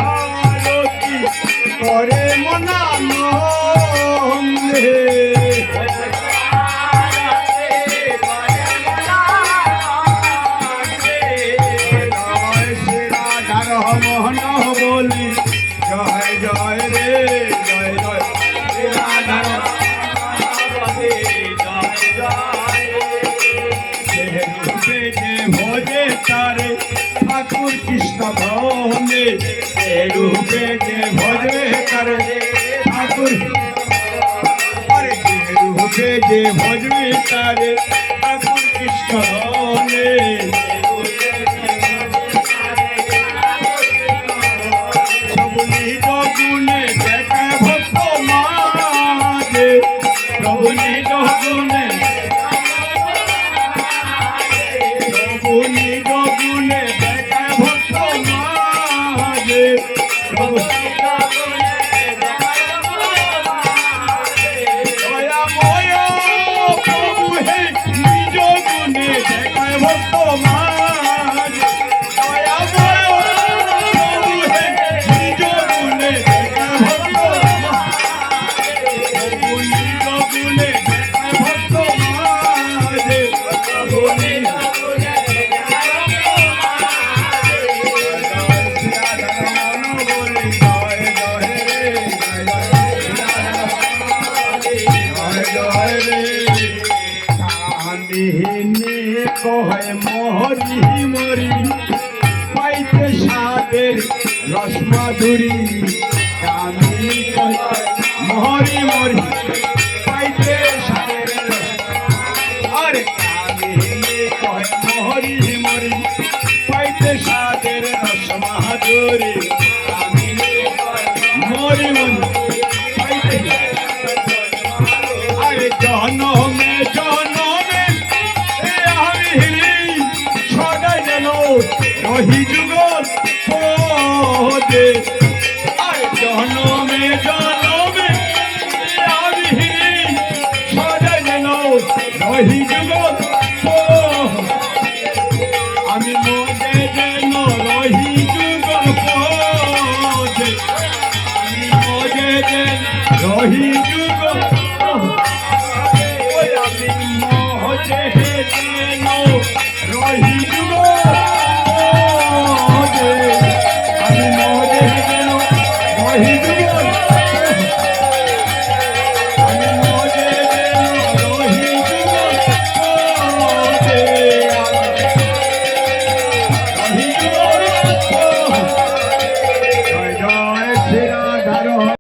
আরতি করে মনানন্দে মোহন বলি জয় জয় রে জয় জয় রূপে যে ভোজে তারে ঠাকুর কৃষ্ণ ভবনে রূপে যে ভজে তারে ঠাকুর রূপে যে ভজবে তারে ঠাকুর কৃষ্ণ ভবনে কহে মরি মরি পাইতে সাদের রসমাধুরী কামিনী মরি মরি পাইতে সাদের আরে কামিনী কহে মরি মরি পাইতে সাদের রসমাধুরী কামিনী মরি মরি পাইতে আরে জনমে জনমে রহি যুগল পদে আরে জনমে জনমে আমি সদাই যেন রহি যুগল আমি মজে যেন রহি যুগল পদে আমি মজে যেন রহি যুগল আমি মজে যেন রহি যুগল He